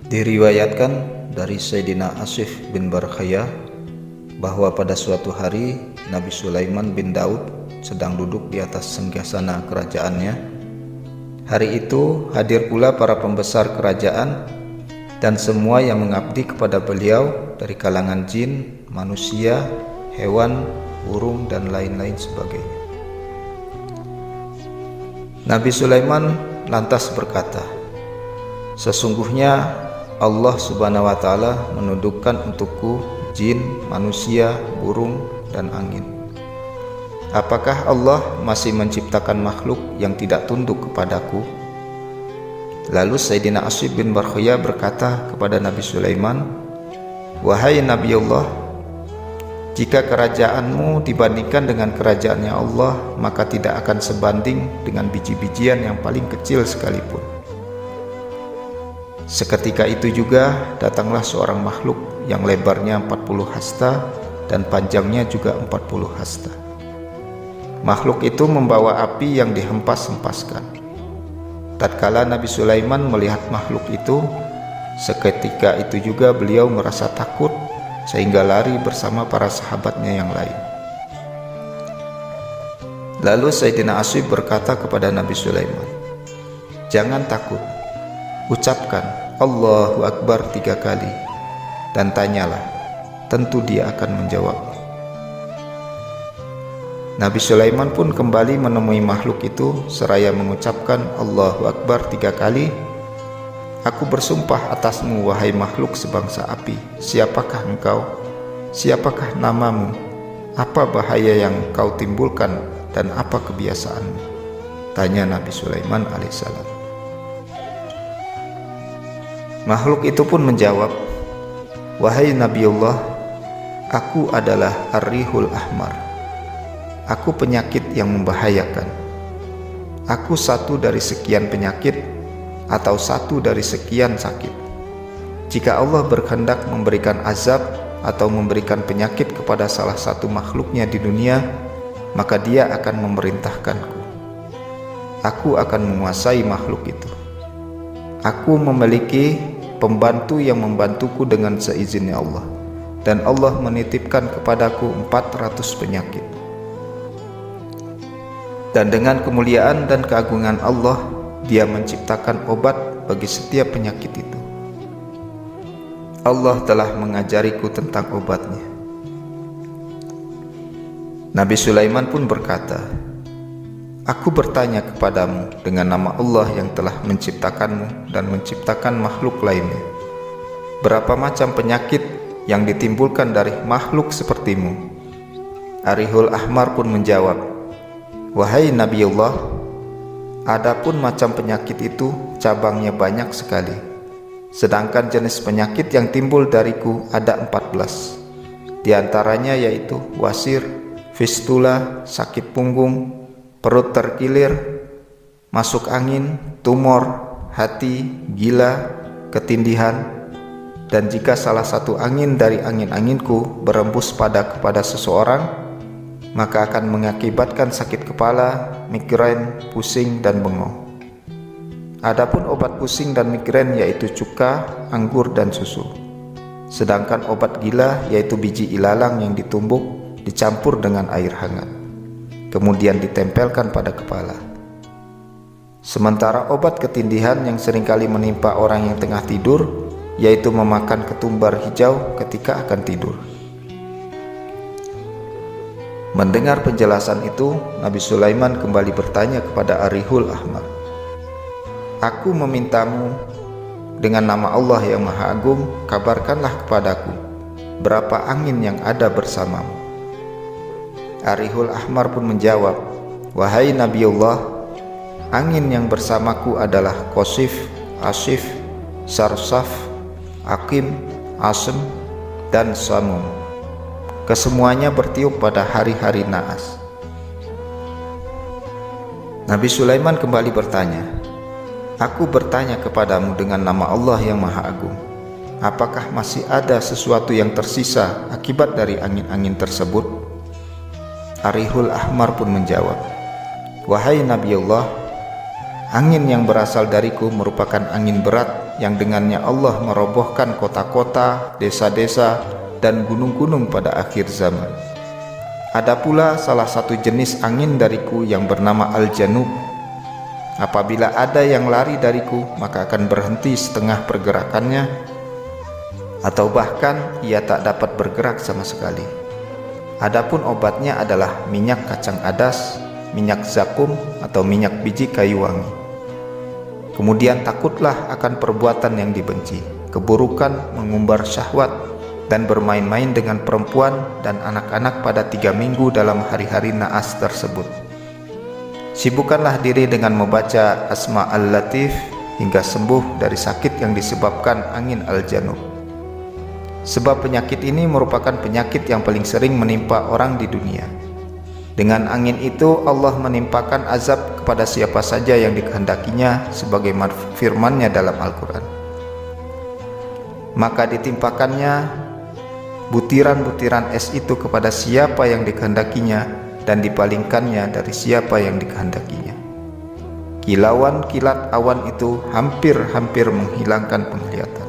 Diriwayatkan dari Sayyidina Asif bin Barkhaya bahwa pada suatu hari Nabi Sulaiman bin Daud sedang duduk di atas singgasana kerajaannya. Hari itu hadir pula para pembesar kerajaan dan semua yang mengabdi kepada beliau dari kalangan jin, manusia, hewan, burung dan lain-lain sebagainya. Nabi Sulaiman lantas berkata, "Sesungguhnya Allah Subhanahu wa Ta'ala menundukkan untukku jin, manusia, burung, dan angin. Apakah Allah masih menciptakan makhluk yang tidak tunduk kepadaku?" Lalu Sayyidina Asif bin Barkhaya berkata kepada Nabi Sulaiman, "Wahai Nabi Allah, jika kerajaanmu dibandingkan dengan kerajaannya Allah, maka tidak akan sebanding dengan biji-bijian yang paling kecil sekalipun." Seketika itu juga datanglah seorang makhluk yang lebarnya 40 hasta dan panjangnya juga 40 hasta. Makhluk itu membawa api yang dihempas-hempaskan. Tatkala Nabi Sulaiman melihat makhluk itu, seketika itu juga beliau merasa takut sehingga lari bersama para sahabatnya yang lain. Lalu Sayyidina Asif berkata kepada Nabi Sulaiman, "Jangan takut. Ucapkan Allahu Akbar 3 kali dan tanyalah, tentu dia akan menjawab." Nabi Sulaiman pun kembali menemui makhluk itu seraya mengucapkan Allahu Akbar 3 kali. "Aku bersumpah atasmu wahai makhluk sebangsa api, siapakah engkau? Siapakah namamu? Apa bahaya yang kau timbulkan dan apa kebiasaanmu?" tanya Nabi Sulaiman alaihissalam. Makhluk itu pun menjawab, "Wahai Nabi Allah, aku adalah Ar-Rihul Ahmar. Aku penyakit yang membahayakan. Aku satu dari sekian penyakit atau satu dari sekian sakit. Jika Allah berkehendak memberikan azab atau memberikan penyakit kepada salah satu makhluknya di dunia, maka dia akan memerintahkanku. Aku akan menguasai makhluk itu. Aku memiliki pembantu yang membantuku dengan seizinnya Allah, dan Allah menitipkan kepadaku 400 penyakit. Dan dengan kemuliaan dan keagungan Allah, Dia menciptakan obat bagi setiap penyakit itu. Allah telah mengajariku tentang obatnya." Nabi Sulaiman pun berkata, "Aku bertanya kepadamu dengan nama Allah yang telah menciptakanmu dan menciptakan makhluk lainnya. Berapa macam penyakit yang ditimbulkan dari makhluk sepertimu?" Ar-Rihul Ahmar pun menjawab, "Wahai Nabi Allah, adapun macam penyakit itu cabangnya banyak sekali. Sedangkan jenis penyakit yang timbul dariku ada 14. Di antaranya yaitu wasir, fistula, sakit punggung, perut terkilir, masuk angin, tumor, hati, gila, ketindihan, dan jika salah satu angin dari angin-anginku berembus kepada seseorang, maka akan mengakibatkan sakit kepala, migrain, pusing, dan bengong. Adapun obat pusing dan migrain yaitu cuka, anggur, dan susu. Sedangkan obat gila yaitu biji ilalang yang ditumbuk dicampur dengan air hangat, kemudian ditempelkan pada kepala. Sementara obat ketindihan yang seringkali menimpa orang yang tengah tidur yaitu memakan ketumbar hijau ketika akan tidur." Mendengar penjelasan itu, Nabi Sulaiman kembali bertanya kepada Ar-Rihul Ahmar, "Aku memintamu dengan nama Allah yang Maha Agung, kabarkanlah kepadaku berapa angin yang ada bersamamu." Ar-Rihul Ahmar pun menjawab, "Wahai Nabi Allah, angin yang bersamaku adalah Qasif, Asif, Sarsaf, Aqim, Asem, dan Samum. Kesemuanya bertiup pada hari-hari naas." Nabi Sulaiman kembali bertanya, "Aku bertanya kepadamu dengan nama Allah yang Maha Agung, apakah masih ada sesuatu yang tersisa akibat dari angin-angin tersebut?" Ar-Rihul Ahmar pun menjawab, "Wahai Nabi Allah, angin yang berasal dariku merupakan angin berat yang dengannya Allah merobohkan kota-kota, desa-desa, dan gunung-gunung pada akhir zaman. Ada pula salah satu jenis angin dariku yang bernama Al-Janub. Apabila ada yang lari dariku, maka akan berhenti setengah pergerakannya, atau bahkan ia tak dapat bergerak sama sekali. Adapun obatnya adalah minyak kacang adas, minyak zakum, atau minyak biji kayu wangi. Kemudian takutlah akan perbuatan yang dibenci, keburukan, mengumbar syahwat, dan bermain-main dengan perempuan dan anak-anak pada 3 minggu dalam hari-hari naas tersebut. Sibukkanlah diri dengan membaca Asma Al-Latif hingga sembuh dari sakit yang disebabkan angin Al-Janub. Sebab penyakit ini merupakan penyakit yang paling sering menimpa orang di dunia. Dengan angin itu Allah menimpakan azab kepada siapa saja yang dikehendakinya, sebagaimana firman-Nya dalam Al-Quran. Maka ditimpakannya butiran-butiran es itu kepada siapa yang dikehendakinya, dan dipalingkannya dari siapa yang dikehendakinya. Kilauan kilat awan itu hampir-hampir menghilangkan penglihatan.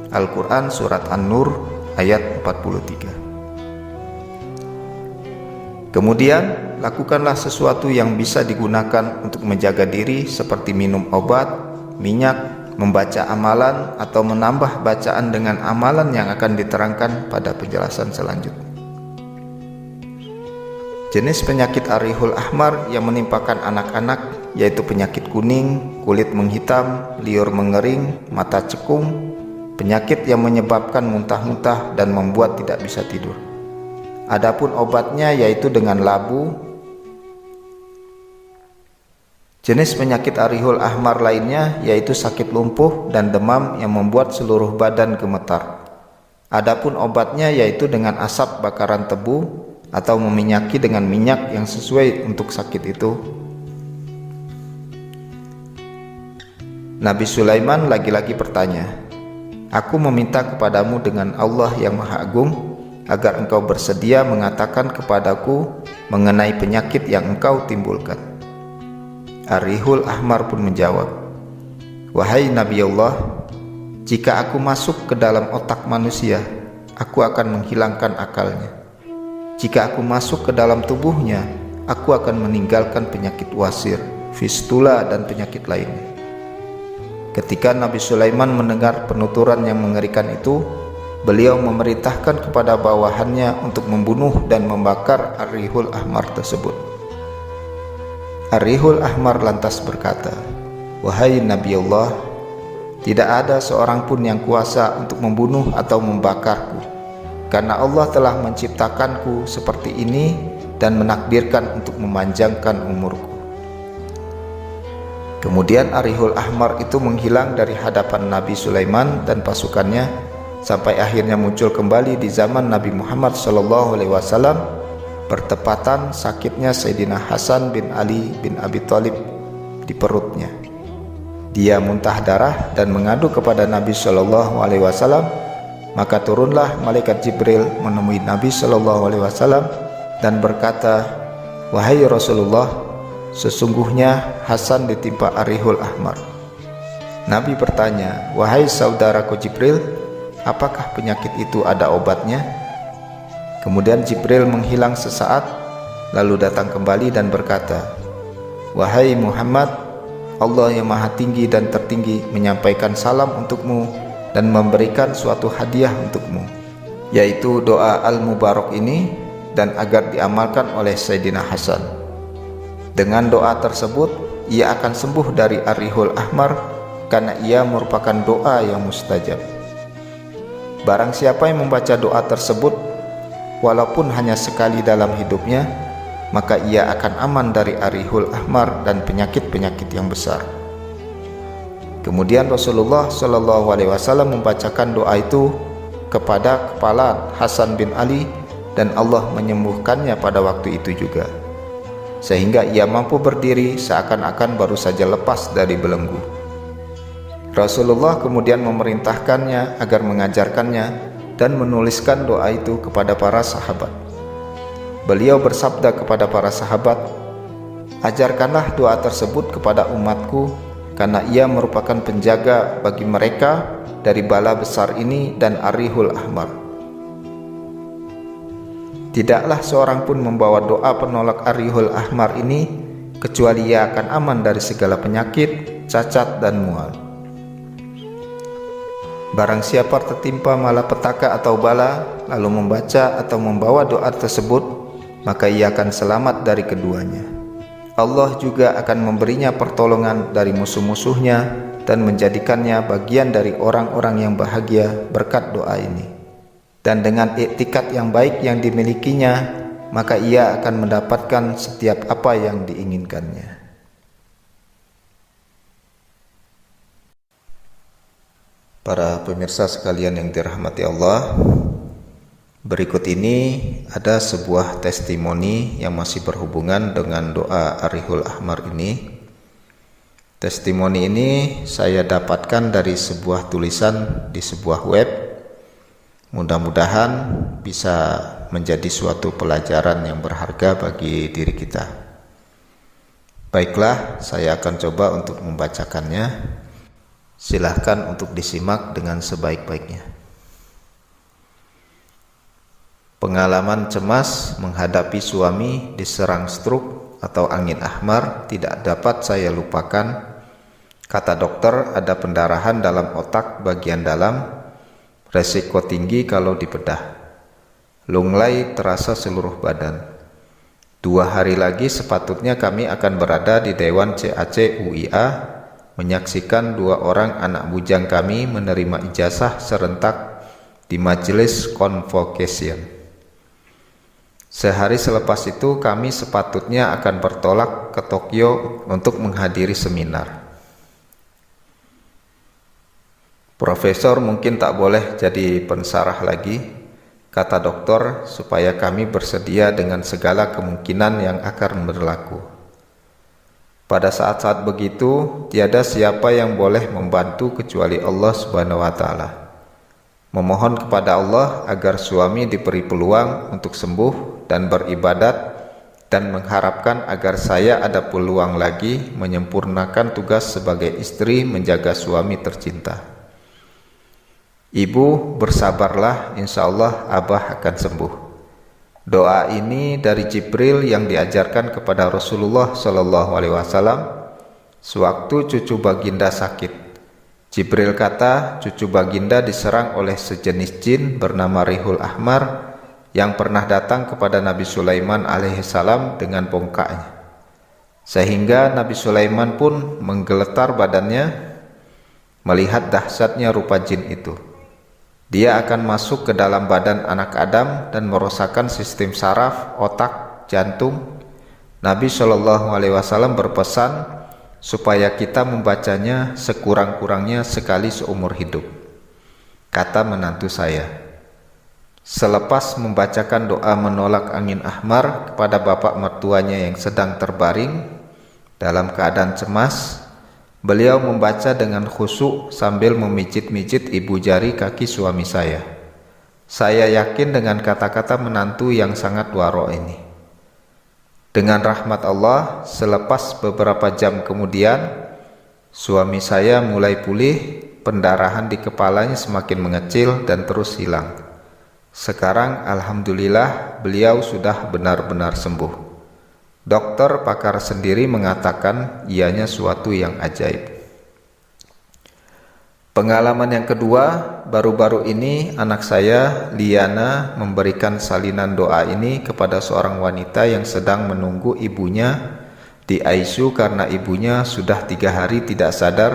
Al-Quran Surat An-Nur ayat 43. Kemudian lakukanlah sesuatu yang bisa digunakan untuk menjaga diri, seperti minum obat, minyak, membaca amalan, atau menambah bacaan dengan amalan yang akan diterangkan pada penjelasan selanjutnya. Jenis penyakit Ar-Rihul Ahmar yang menimpakan anak-anak yaitu penyakit kuning, kulit menghitam, liur mengering, mata cekung, penyakit yang menyebabkan muntah-muntah dan membuat tidak bisa tidur. Adapun obatnya yaitu dengan labu. Jenis penyakit Ar-Rihul Ahmar lainnya yaitu sakit lumpuh dan demam yang membuat seluruh badan gemetar. Adapun obatnya yaitu dengan asap bakaran tebu atau meminyaki dengan minyak yang sesuai untuk sakit itu. Nabi Sulaiman lagi-lagi bertanya, "Aku meminta kepadamu dengan Allah yang Maha Agung agar engkau bersedia mengatakan kepadaku mengenai penyakit yang engkau timbulkan." Ar-Rihul Ahmar pun menjawab, "Wahai Nabi Allah, jika aku masuk ke dalam otak manusia, aku akan menghilangkan akalnya. Jika aku masuk ke dalam tubuhnya, aku akan meninggalkan penyakit wasir, fistula, dan penyakit lainnya." Ketika Nabi Sulaiman mendengar penuturan yang mengerikan itu, beliau memerintahkan kepada bawahannya untuk membunuh dan membakar Ar-Rihul Ahmar tersebut. Ar-Rihul Ahmar lantas berkata, "Wahai Nabi Allah, tidak ada seorang pun yang kuasa untuk membunuh atau membakarku, karena Allah telah menciptakanku seperti ini dan menakdirkan untuk memanjangkan umurku." Kemudian Ar-Rihul Ahmar itu menghilang dari hadapan Nabi Sulaiman dan pasukannya, sampai akhirnya muncul kembali di zaman Nabi Muhammad SAW, bertepatan sakitnya Sayyidina Hasan bin Ali bin Abi Thalib di perutnya. Dia muntah darah dan mengadu kepada Nabi SAW, maka turunlah malaikat Jibril menemui Nabi SAW dan berkata, "Wahai Rasulullah, sesungguhnya Hasan ditimpa Ar-Rihul Ahmar." Nabi bertanya, "Wahai saudaraku Jibril, apakah penyakit itu ada obatnya?" Kemudian Jibril menghilang sesaat, lalu datang kembali dan berkata, "Wahai Muhammad, Allah yang Maha Tinggi dan Tertinggi menyampaikan salam untukmu dan memberikan suatu hadiah untukmu, yaitu doa Al-Mubarak ini, dan agar diamalkan oleh Sayyidina Hasan. Dengan doa tersebut, ia akan sembuh dari Ar-Rihul Ahmar, karena ia merupakan doa yang mustajab. Barang siapa yang membaca doa tersebut walaupun hanya sekali dalam hidupnya, maka ia akan aman dari Ar-Rihul Ahmar dan penyakit-penyakit yang besar." Kemudian Rasulullah SAW membacakan doa itu kepada kepala Hasan bin Ali, dan Allah menyembuhkannya pada waktu itu juga, sehingga ia mampu berdiri seakan-akan baru saja lepas dari belenggu. Rasulullah kemudian memerintahkannya agar mengajarkannya dan menuliskan doa itu kepada para sahabat. Beliau bersabda kepada para sahabat, "Ajarkanlah doa tersebut kepada umatku karena ia merupakan penjaga bagi mereka dari bala besar ini dan Arihul Ahmar. Tidaklah seorang pun membawa doa penolak Arihul Ahmar ini kecuali ia akan aman dari segala penyakit, cacat, dan mual. Barang siapa tertimpa malapetaka atau bala, lalu membaca atau membawa doa tersebut, maka ia akan selamat dari keduanya. Allah juga akan memberinya pertolongan dari musuh-musuhnya dan menjadikannya bagian dari orang-orang yang bahagia berkat doa ini. Dan dengan iktikad yang baik yang dimilikinya, maka ia akan mendapatkan setiap apa yang diinginkannya. Para pemirsa sekalian yang dirahmati Allah, berikut ini ada sebuah testimoni yang masih berhubungan dengan doa Arihul Ahmar ini. Testimoni ini saya dapatkan dari sebuah tulisan di sebuah web. Mudah-mudahan bisa menjadi suatu pelajaran yang berharga bagi diri kita. Baiklah, saya akan coba untuk membacakannya. Silahkan untuk disimak dengan sebaik-baiknya. Pengalaman cemas menghadapi suami diserang stroke atau angin ahmar tidak dapat saya lupakan. Kata dokter, ada pendarahan dalam otak bagian dalam, resiko tinggi kalau dibedah. Lunglai terasa seluruh badan. 2 hari lagi sepatutnya kami akan berada di Dewan CAC UIA menyaksikan 2 orang anak bujang kami menerima ijazah serentak di majelis convocation. Sehari selepas itu kami sepatutnya akan bertolak ke Tokyo untuk menghadiri seminar. Profesor mungkin tak boleh jadi pensarah lagi, kata dokter, supaya kami bersedia dengan segala kemungkinan yang akan berlaku. Pada saat-saat begitu, tiada siapa yang boleh membantu kecuali Allah Subhanahu wa Ta'ala. Memohon kepada Allah agar suami diberi peluang untuk sembuh dan beribadat, dan mengharapkan agar saya ada peluang lagi menyempurnakan tugas sebagai istri menjaga suami tercinta. Ibu, bersabarlah, insya Allah Abah akan sembuh. Doa ini dari Jibril yang diajarkan kepada Rasulullah SAW sewaktu cucu baginda sakit. Jibril kata, cucu baginda diserang oleh sejenis jin bernama Rihul Ahmar yang pernah datang kepada Nabi Sulaiman alaihissalam dengan bongkaknya. Sehingga Nabi Sulaiman pun menggeletar badannya melihat dahsyatnya rupa jin itu. Dia akan masuk ke dalam badan anak Adam dan merosakkan sistem saraf, otak, jantung. Nabi SAW berpesan supaya kita membacanya sekurang-kurangnya sekali seumur hidup. Kata menantu saya. Selepas membacakan doa menolak angin ahmar kepada bapak mertuanya yang sedang terbaring dalam keadaan cemas, beliau membaca dengan khusyuk sambil memijit-mijit ibu jari kaki suami saya. Saya yakin dengan kata-kata menantu yang sangat waro ini. Dengan rahmat Allah, selepas beberapa jam kemudian, suami saya mulai pulih, pendarahan di kepalanya semakin mengecil dan terus hilang. Sekarang alhamdulillah beliau sudah benar-benar sembuh. Dokter pakar sendiri mengatakan ianya suatu yang ajaib. Pengalaman yang kedua, baru-baru ini anak saya, Liana, memberikan salinan doa ini kepada seorang wanita yang sedang menunggu ibunya di ICU karena ibunya sudah 3 hari tidak sadar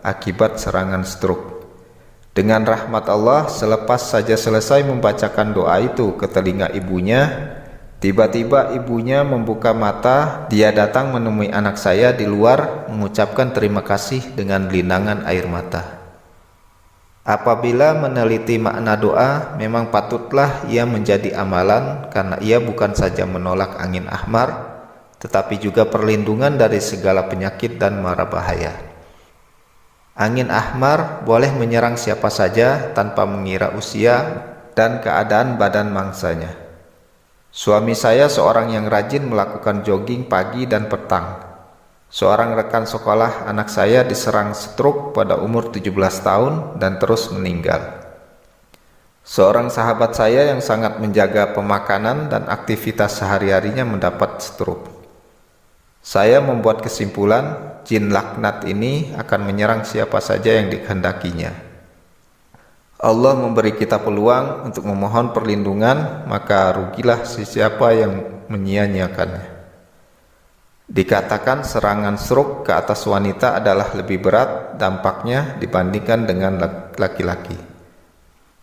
akibat serangan stroke. Dengan rahmat Allah, selepas saja selesai membacakan doa itu ke telinga ibunya, tiba-tiba ibunya membuka mata. Dia datang menemui anak saya di luar, mengucapkan terima kasih dengan linangan air mata. Apabila meneliti makna doa, memang patutlah ia menjadi amalan, karena ia bukan saja menolak angin ahmar, tetapi juga perlindungan dari segala penyakit dan mara bahaya. Angin ahmar boleh menyerang siapa saja tanpa mengira usia dan keadaan badan mangsanya. Suami saya seorang yang rajin melakukan jogging pagi dan petang. Seorang rekan sekolah anak saya diserang stroke pada umur 17 tahun dan terus meninggal. Seorang sahabat saya yang sangat menjaga pemakanan dan aktivitas sehari-harinya mendapat stroke. Saya membuat kesimpulan, jin laknat ini akan menyerang siapa saja yang dikehendakinya. Allah memberi kita peluang untuk memohon perlindungan, maka rugilah siapa yang menyia-nyiakannya. Dikatakan serangan stroke ke atas wanita adalah lebih berat dampaknya dibandingkan dengan laki-laki.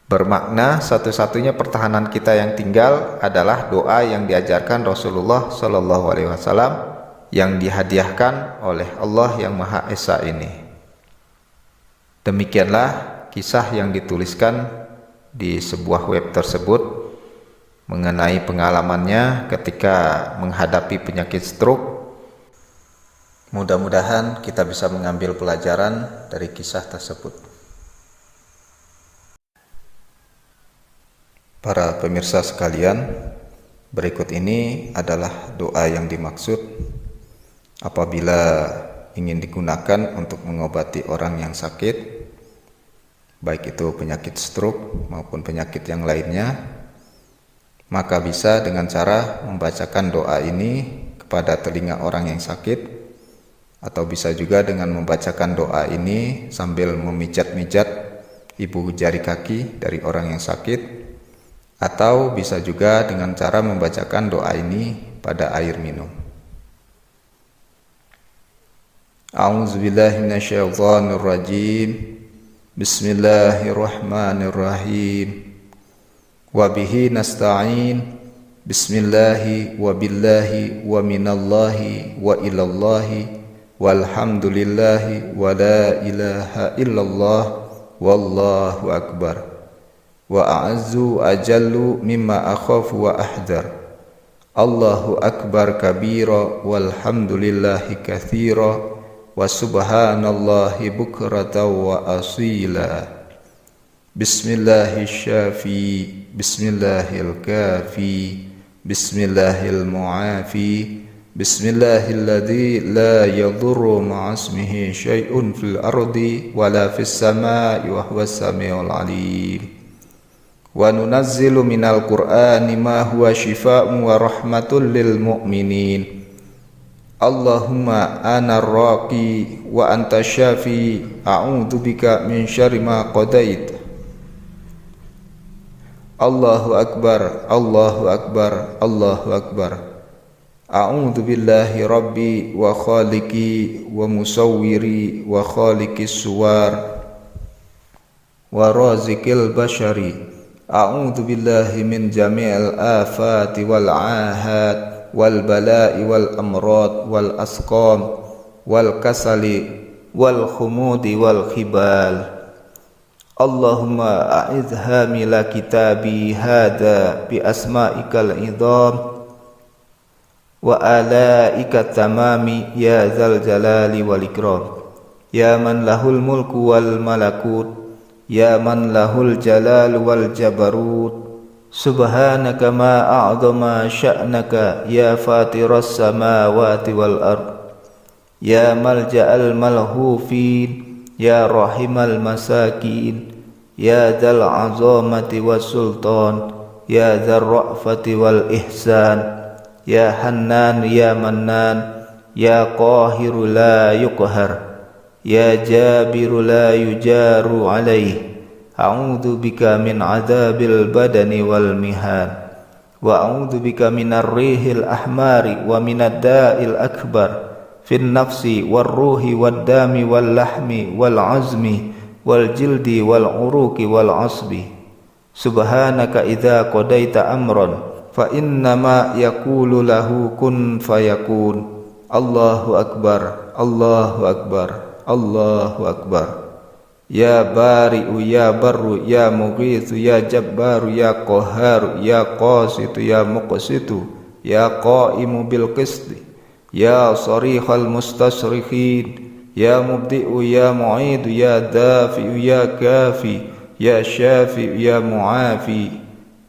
Bermakna satu-satunya pertahanan kita yang tinggal adalah doa yang diajarkan Rasulullah SAW yang dihadiahkan oleh Allah yang Maha Esa ini. Demikianlah kisah yang dituliskan di sebuah web tersebut mengenai pengalamannya ketika menghadapi penyakit stroke. Mudah-mudahan kita bisa mengambil pelajaran dari kisah tersebut. Para pemirsa sekalian, berikut ini adalah doa yang dimaksud apabila ingin digunakan untuk mengobati orang yang sakit, baik itu penyakit stroke maupun penyakit yang lainnya. Maka bisa dengan cara membacakan doa ini kepada telinga orang yang sakit, atau bisa juga dengan membacakan doa ini sambil memijat-mijat ibu jari kaki dari orang yang sakit, atau bisa juga dengan cara membacakan doa ini pada air minum. A'udzubillahi minasyaitonirrajim. Bismillahirrahmanirrahim. Wabihi nasta'in. Bismillahi wa billahi wa minallahi wa ilallahi walhamdulillahi wa la ilaha illallah wallahu akbar. Wa a'azzu ajallu mimma akhafu wa ahdar. Allahu akbar kabira walhamdulillahi katsira wa subhanallahi bukratan wa asila. Bismillahil syafi, bismillahil kafi, bismillahil muafi, bismillahilladzi la yadurru ma'asmihi syai'un fil ardi wala fis samai wa huwas samiul alim. Wa nunazzilu minal qur'ani ma huwa shifaa'un wa rahmatul lil mu'minin. Allahumma ana raqi wa anta syafi, a'udzu bika min syarri ma qadait. Allahu akbar, Allahu akbar, Allahu akbar. A'udzu billahi rabbi wa khaliqi wa musawwiri wa khaliqis suwar wa raziqil bashari. A'udzu billahi min jami'il afati wal ahad wal bala'i wal amrad wal asqam wal kasali wal khumudi wal khibal. Allahumma a'idh hamila kitabi hada bi asma'ikal idham wa alaika tamami ya dzal jalali wal ikram. Ya man lahul mulku wal malakut, ya man lahul jalal wal jabarut. Subhanaka ma a'zama sya'naka ya fatiras samawati wal ard. Ya malja'al malhufin, ya rahimal masakin, ya dzal azamati was sultan, ya dzar ra'fati wal ihsan, ya hannan ya mannan, ya qahiru la yuqhar, ya jabiru la yujaru alaih. A'udzu bika min adzabil badani wal mihan, wa a'udzu bika minar rihil ahmari wa minad da'il akbar fin nafsi war ruhi wad dami wal lahmi wal azmi wal jildi wal uruqi wal asbi. Subhanaka idza qadaita amran fa innama yaqulu lahu kun fayakun. Allahu akbar, Allahu akbar, Allahu akbar. Ya bari'u ya barru ya mughithu ya jabbaru ya qahharu ya qasitu ya muqsitu ya qa'imu bil qisti ya sarihal mustasrikhin ya mubdi'u ya mu'idu ya dafi'u ya kafi ya syafi'u ya mu'afi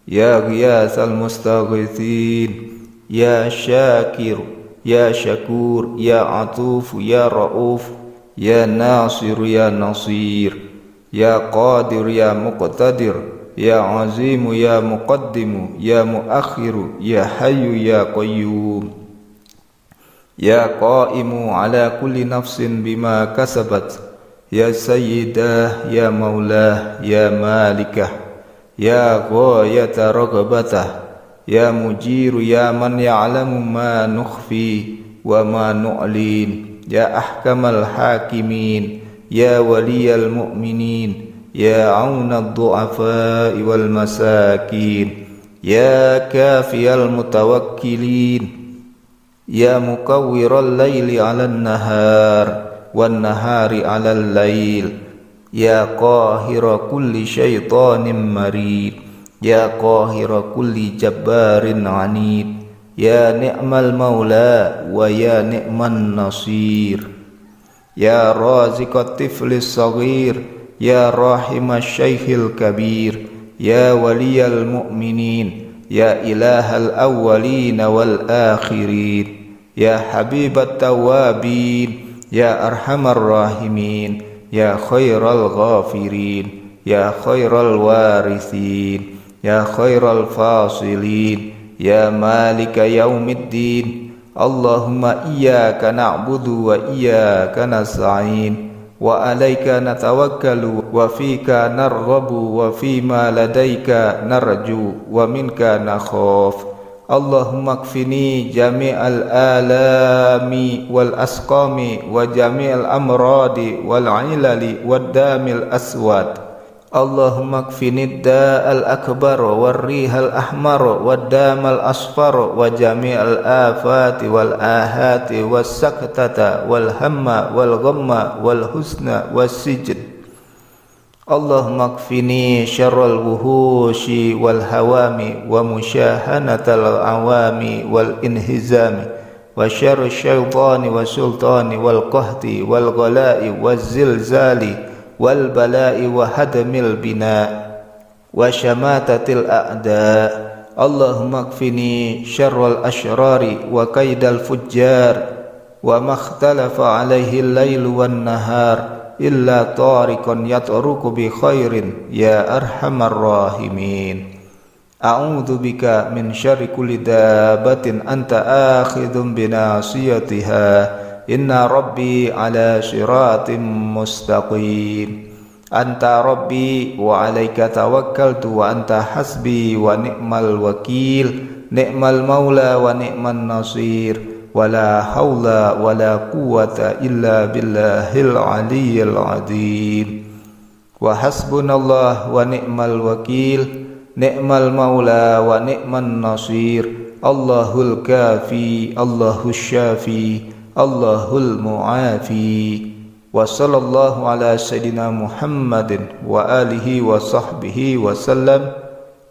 ya ghiyasal mustaghithin ya syakiru ya syakur, ya atuf, ya rauf, ya nasir, ya nasir, ya qadir, ya muqtadir, ya azimu, ya muqaddimu, ya muakhiru, ya hayyu, ya qayyum, ya qaimu ala kulli nafsin bima kasabat, ya sayyidah, ya maulah, ya malikah, ya ghayata raghabatah, ya mujiru, ya man ya'lamu ma nukhfi wa ma nu'lin, ya ahkamal hakimin, ya waliyal mu'minin, ya aunad du'afa wal masakin, ya kafiyal mutawakkilin, ya mukawwiral laili 'alan nahar wan nahari 'alal lail, ya qahira kulli syaitanin marid, ya qahira kulli jabbarin 'anid, ya ni'mal maula wa ya ni'man nasir, ya raziqat tiflis saghir, ya rahimasy syaikhil kabir, ya waliyal mu'minin, ya ilahal awwalin wal akhirin, ya habibat tawabin, ya arhamar rahimin, ya khairal ghafirin, ya khairal warithin, ya khairal fasilin, ya malika yaumiddin. Allahumma iyyaka na'budu wa iyyaka nasta'in, wa alaika natawakkalu wa fika narghabu wa fima ladaika narju wa minka nakhaf. Allahumma kfini jami'al alami wal asqami wa jami'al amradi wal ilali wad damil aswad. Allahumma kfini da'al akbar wal rihal ahmar wad damal asfar wa jami'al afati wal ahati was saktata wal hamma wal ghamma wal husna was sijid. Allahumma kfini syarral wuhushi wal hawami wa musyahanatal awami wal inhizami wa syarri syaitani wa sultani wal qahti wal ghalai waz zilzali wal balai wa hadmil bina wa syamatatil a'da. Allahumma kfini syarral asyrari wa kaidal fujjar wa makhtalafa alaihi al-lailu wan nahar illa tariqan yatruku bi khairin ya arhamar rahimin. A'udzu bika min syarri kulli dabatin anta akhidhum bi nasiyatiha, inna rabbi ala siratim mustaqim. Anta rabbi wa alaika tawakkaltu wa anta hasbi wa ni'mal wakil, ni'mal maula wa ni'man nasir. Wala haula wala quwwata illa billahil aliyyil azim. Wa hasbunallah wa ni'mal wakil, ni'mal maula wa ni'man nasir. Allahul kafi, Allahus syafi, Allahul muafi. Wa sallallahu ala sayyidina Muhammadin wa alihi wa sahbihi wa sallam.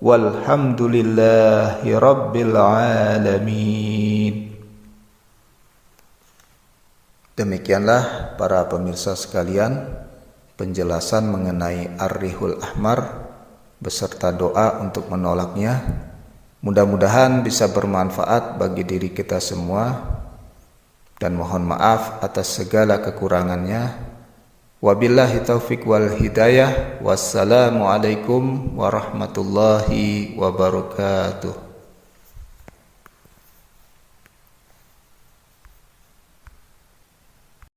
Walhamdulillahi rabbil alamin. Demikianlah para pemirsa sekalian penjelasan mengenai Ar-Rihul Ahmar beserta doa untuk menolaknya. Mudah-mudahan bisa bermanfaat bagi diri kita semua, dan mohon maaf atas segala kekurangannya. Wabillahi taufik wal hidayah. Wassalamualaikum warahmatullahi wabarakatuh.